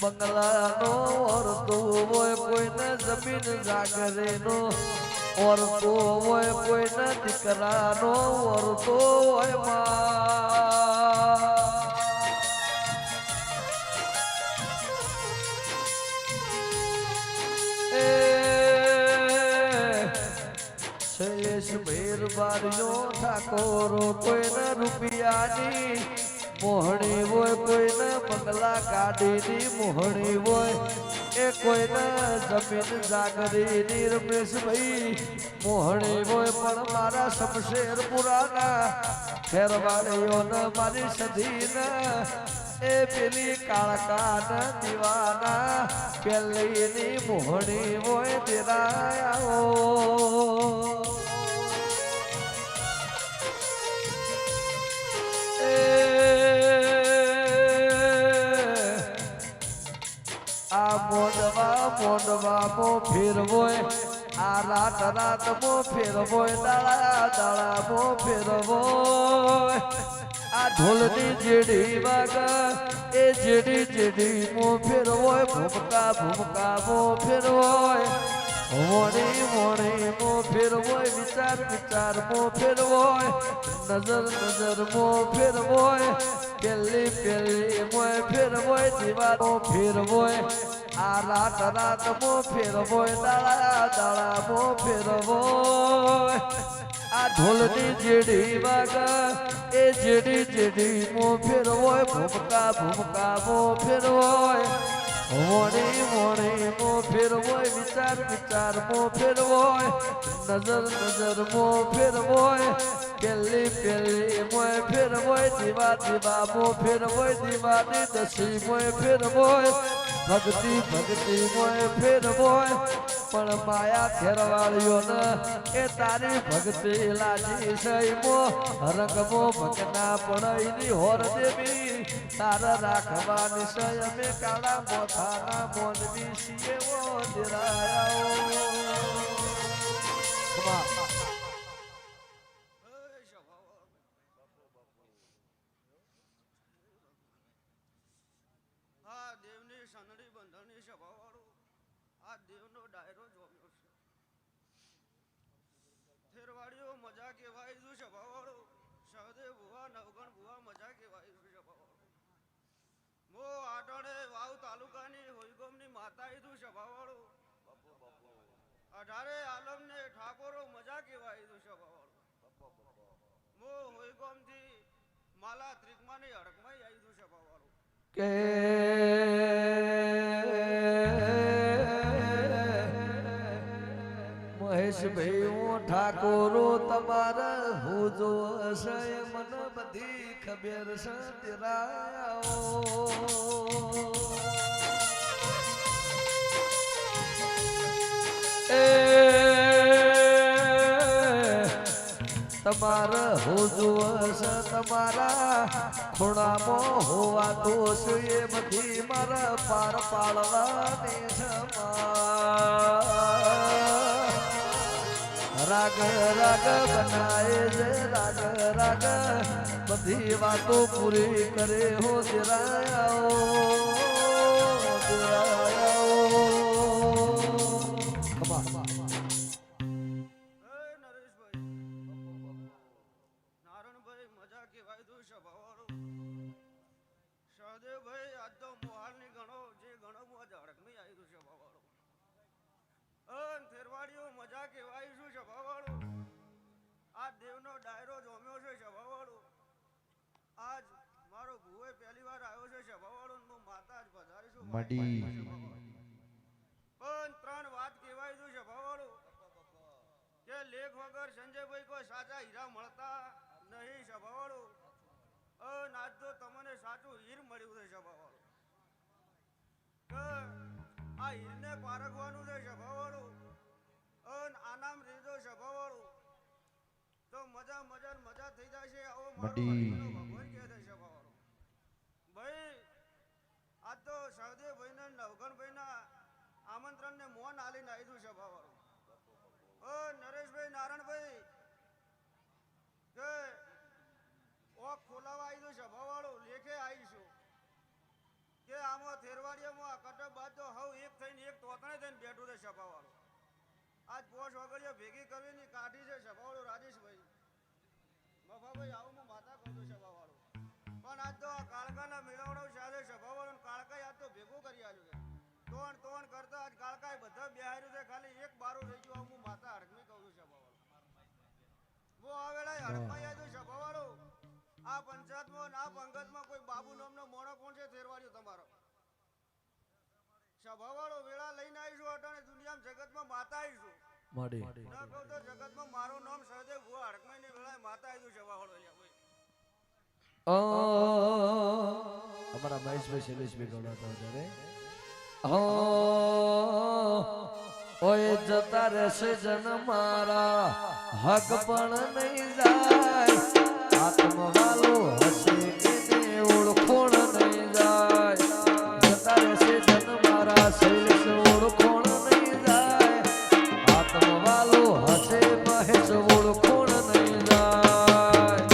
બંગલાનો ઓરતો હોય કોઈને જમીન જાગરેનો ઓરતો હોય કોઈને દીકરાનો ઓરતો હોય માં શૈલેષ મહેરબારીઓ ઠાકોરો કોઈને રૂપિયાની મોહણી હોય કોઈને બંગલા ગાડીની મોહણી હોય એ કોઈને જમીન જાગરીની રમેશભાઈ મોહણી હોય પણ મારા શમશેર પુરાના ખેરવાડીઓને મારી સધીને એ પેલી કાળકાના દીવાના પેલીની મોહણી હોય દેરાયાઓ આ મોંડવા મો ફેરવોય આ રાત મો ફેરવોય દાળા મો ફેરવોય આ ઢોલની જેડી વાગ એ જેડી મો ફેરવોય ભૂમકા મો ફેરવોય મોણી મો ફેરવોય વિચાર મો ફેરવોય નજર મો ફેરવોય પેલી મોય ફેરવોય દીવાનો ફેરવોય આ રાત મો ફેરવોય દાળા મો ફેરવોય આ ઢોલની જેડી વાગ એ જેડી મો ફેરવોય ભૂમકા મો ફેરવોય મોણી મો ફેરવોય વિચાર મો ફેરવોય નજર મો ફેરવોય પેલી મોય ફેરવોય દીવા મો ફેરવોય દીવાની દસી મોય ફેરવોય ભક્તિ મોય ફેરવોય પણ માયા ખેરવાળીઓને એ તારી ભક્તિ લાજી સઈમો રંગમો ભગના પડાઈની હોર દેવી તાર રાખવાની સયમે કાળા મોથાના મોનવી છીએ ઓ દિરાયાઓ મજા કેવાય શું સભાવાળો સહદેવ ભુવા નવગણ ભુવા મજા કેવાય શું સભાવાળો મો આટણે વાવ તાલુકાની હોઈગોમની માતા ઈધું સભાવાળો અઢારે આલમને ઠાકોરો મજા કેવાય ઈધું સભાવાળો મો હોઈગોમથી માલા ત્રિકમાની હડકમાં આવીધું સભાવાળો કે મહેશભાઈ હું ઠાકોરો તમારા હું જો હશે મને બધી ખબર છે તેરાઓ તમારા હું જો હશે તમારા ખૂણામાં હોવા દોષ એ બધી મારા પાર પાડવાની છે રાગ બનાએ જે રાગ બધી વાતો પૂરી કરે હો દિરાયાઓ નારણભાઈ મજા કેવાય તું સભાવાળો સહદેવભાઈ આજ તો મોહાલની ગણો જે ગણો હડકમી આવી તું સભાવાળો થેરવાડીઓ મજા કેવાય શું સભાવાળો આ દેવનો ડાયરો જોમ્યો છે સભાવાળો આજ મારો ભુવે પહેલી વાર આવ્યો છે સભાવાળો હું માતા જ પધારીશું પણ ત્રણ વાત કહેવાય તું સભાવાળો કે લેખ વગર સંજયભાઈ કોઈ સાચા હીરા મળતા નહીં સભાવાળો આજ તો તમને સાચું હીર મળ્યું છે સભાવાળો આ હીરને પારખવાનું છે સભાવાળો આનામ રીધો સભાવાળો તો મજા થઈ જશે આવો ભગવાન કહે છે સભાવાળો ભાઈ આજ તો સહદેવભાઈ ને નવગણભાઈ ના આમંત્રણ ને મોન આલીને આવીશું સભાવાળો નરેશભાઈ નારાયણભાઈ કે ઓખ ખોલાવા આવીશું સભાવાળો લેખે આવીશું કે કે આમાં થેરવાડીયામાં આ કટક બાદ તો હવ એક થઈને એક તોતણે થઈને બેઠું છે સભાવાળો. આજ પોષ વગડીઓ ભેગી કરવીની કાઢી છે સભાવાળો રાજેશભાઈ. મફાભાઈ આવું હું માતા કહું છું સભાવાળો. પણ આજ તો આ કાળકાના મેળાવડો સાથે સભાવાળો કાળકાએ આજ તો ભેગું કરી આવ્યું છે. તોણ કરતા આજ કાળકાએ બધા બેહાર્યું છે. ખાલી એક બારું રહી ગયું હું માતા હડકમી કહું છું સભાવાળો. હું આ વેળાએ હડકમાઈ આવ્યો સભાવાળો. આ પંચાયતમાં આ પંગતમાં કોઈ બાબુ નામનો મોણો કોણ છે થેરવાડ્યો તમારો? સભાવાળો વેળા લઈને આવીશું અટાણે દુનિયામાં જગતમાં માતા આવીશું. માડી ના કહું તો જગતમાં મારું નામ સહદેવ ભુવા હડકમાઈને વેળાએ માતા આવ્યું સભાવાળો અહીંયા ભાઈ. અમારા મહેશભાઈ શૈલેષભાઈ ગવડાતા ત્યારે ઓય જતા રહેશે જન મારા હક પણ નહીં જાય આત્મવાલો હશે કે ઓળખોણ નહીં જાય જતા રહેશે જન મારા શૈલેષ ઓળખોણ નહીં જાય આત્મવાલો હશે મહેશ ઓળખોણ નહીં જાય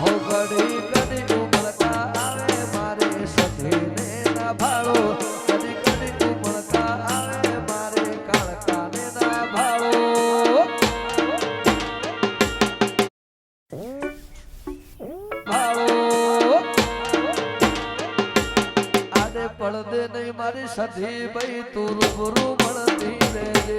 હો ઘડી કદી ઉમળકા આવે મારે સધીને ના ભાળો કદી કદી ઉમળકા આવે મારે કાળકાને ના ભાળો આડે પડદે નહીં મારી સધી ભાઈ તું રૂબરૂ મળતી રહેજે.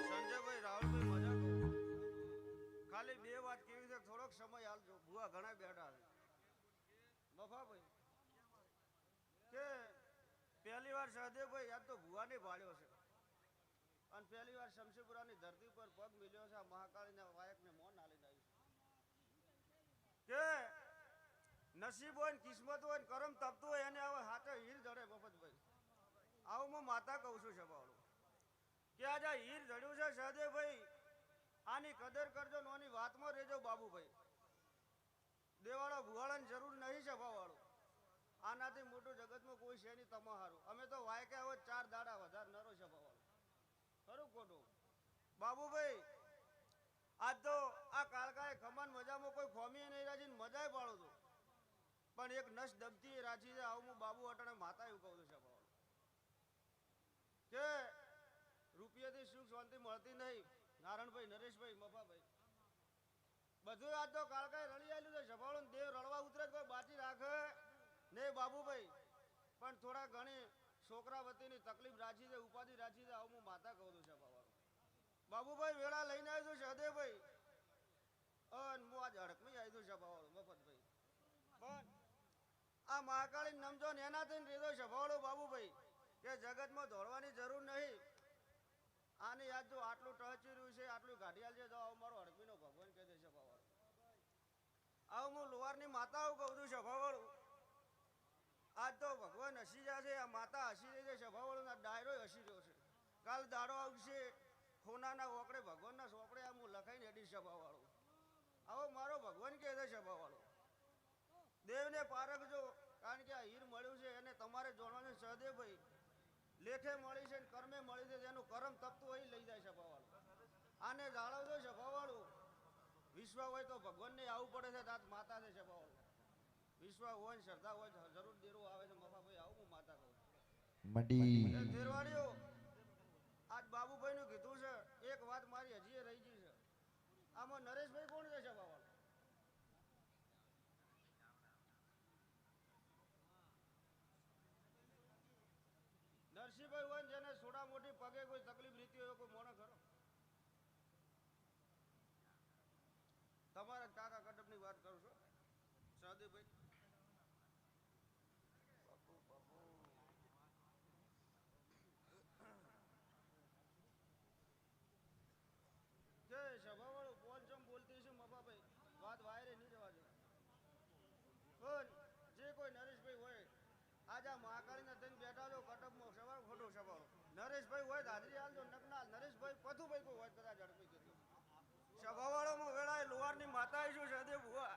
સંજયભાઈ રાહુલભાઈ મજા કહું. ખાલી બે વાત કેવી છે થોડોક સમય હાલજો. ભુવા ઘણા બેઠા છે. મફાભાઈ કે પહેલી વાર સહદેવભાઈ યાદ તો ભુવાને ભાળ્યો છે અને પહેલી વાર શમશીપુરાની ધરતી પર પગ મિલ્યો છે. આ મહાકાળીના વાયકને મોન આલીને આવ્યું કે નસીબ હોય ને કિસ્મત હોય ને કરમ તપતું હોય એને હવે હાથે હીર જડે. મફતભાઈ આવું હું માતા કહું છું સભાવાળો કે આજે હીર જડ્યું છે સહદેવભાઈ. આની કદર કરજો નોની વાતમાં રહેજો બાબુભાઈ. દેવાળા ભુવાળાની જરૂર નહીં સભાવાળો. આનાથી મોટું જગતમાં કોઈ છે નહીં તમારું. અમે તો વાયકા હોય 4 દાડા વધારે નરો સભાવાળો. ખરું ખોટું બાબુભાઈ? આજ તો આ કાળકાએ ખમાન મજામાં કોઈ ખોમી નહીં રાજી મજાય પાડો તો પણ એક નસ દબતી રાજી છે. આવું હું બાબુ અટાણે માતા એવું કહું છું સભાવાળો કે રૂપિયાથી સુખ શાંતિ મળતી નહીં. નારાયણભાઈ, નરેશભાઈ, મફાભાઈ બધું આજ તો કાળકાએ રળી આવેલું છે સભાવાળો. દેવ રળવા ઉતરે કોઈ બાકી રાખે ને બાબુભાઈ. પણ થોડા ઘણી છોકરા વતીની તકલીફ રાજી છે, ઉપાધિ રાજી છે. આવું હું માતા કહું છું સભાવાળો. બાબુભાઈ વેળા લઈને આવ્યો છું સહદેવભાઈ અને હું આજ હડકમી આવ્યો છું સભાવાળો મફતભાઈ. પણ આ મહાકાળી નમજો ને એના થઈને રેદો સભાવાળો બાબુભાઈ કે જગતમાં દોડવાની જરૂર નહીં. આને યાદ જો આટલું ટહચી રહ્યું છે આટલું ગાઢિયાલ છે તો આવું મારો હડકમીનો ભગવાન કહે છે સભાવાળો. આવું હું લોહારની માતાઓ કહું છું સભાવાળો. આજ તો ભગવાન હસી જાય છે. આ માતા હસી રહી છે સભાવાળો. આ ડાયરો હસી રહ્યો છે. કાલ દાડો આવશે ખોનાના ઓકડે ભગવાનના સોપડે આમ હું લખાઈને હેડી સભાવાળો. આવો મારો ભગવાન કહે છે સભાવાળો. દેવને પારખજો કારણ કે આ હીર મળ્યું છે એને તમારે જોડવાનું સહદેવભાઈ. લેખે મળી છે ને કર્મે મળી છે. એનું કરમ તપતું હોય લઈ જાય સભાવાળો. આને જાળવજો સભાવાળો. વિશ્વ હોય તો ભગવાનને આવવું પડે છે. તાત માતા છે સભાવાળો. વિશ્વ હોય ને શ્રદ્ધા હોય જરૂર દેરો આવે છે. મફાભાઈ આવું હું માતા કહું મડી દેરવાડીઓ. આજ બાબુભાઈનું કીધું છે એક વાત મારી હજી રહી ગઈ છે. આમાં નરેશભાઈ કોણ છે સભાવાળો? નરસિંહભાઈ હોય ને જેને સોડા મોટી પગે કોઈ તકલીફ રીતી હોય કોઈ મોણો ખરો? તમારા કાકા કડબની વાત કરું છું સહદેવભાઈ. કે સભાવાળો પોંચમ બોલતી છે મફાભાઈ વાત વાયરે નહીં જવા દે. પણ જે કોઈ નરેશભાઈ હોય આજે આ મહાકાળીના થઈને બેઠા છો કટકમાં સવાર ખોટો સવાળો. નરેશભાઈ હોય હાજરી હાલજો નકના નરેશભાઈ પથુભાઈ કોઈ હોય કદાચ ઝડપી કીધું સભાવાળોમાં વેળાએ લોહારની માતા આવીશું સહદેવ ભુવા.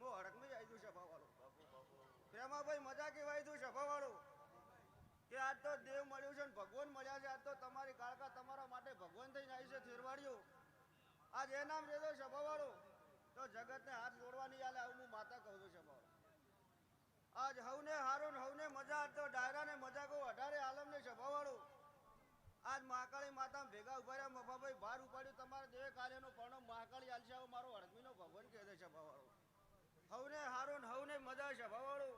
હું હડકમી આવી સભાવાળો. પ્રેમાભાઈ મજા કેવાય તું સભાવાળો કે આજ તો દેવ મળ્યું છે ને ભગવાન મળ્યા છે. આજ તો તમારી કાળકા તમારા માટે ભગવાન થઈને આવી છે થેરવાડીઓ. આજ એ નામ રેદો સભાવાળો તો જગતને હાથ જોડવાની આલે આવું હું માતા માતા કહું છું સભાવાળો. આજ હવને હારું ને હવને મજા તો ડાયરા ને મજા કહું 18 આલમ ને સભાવાળો. આજ મહાકાળી માતા ભેગા ઉભા રહ્યા મફાભાઈ ભાર ઉપાડ્યું તમારા દેવે કાલેનો પરણો મહાકાળી આલશે આવો મારો હરમીનો ભગવાન કહે છે સભાવાળો. હવને હારું ને હવને મજા સભાવાળો.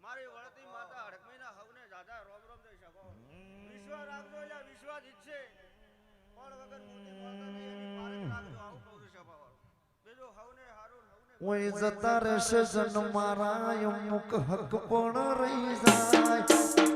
મારી વળતી માતા હડકમીના હવને દાદા રોમ રોમ જય સભાવાળો. વિશ્વાસ રાખજો એટલે વિશ્વાસ ઈચ્છે પણ વગર મોટી માતા નહીં એની પારખ રાખજો આવું કહું છું સભાવાળો. બીજું હવને હારું ને હવને ઓય જતા રહેશે જન મારા અમુક હક પણ રહી જાય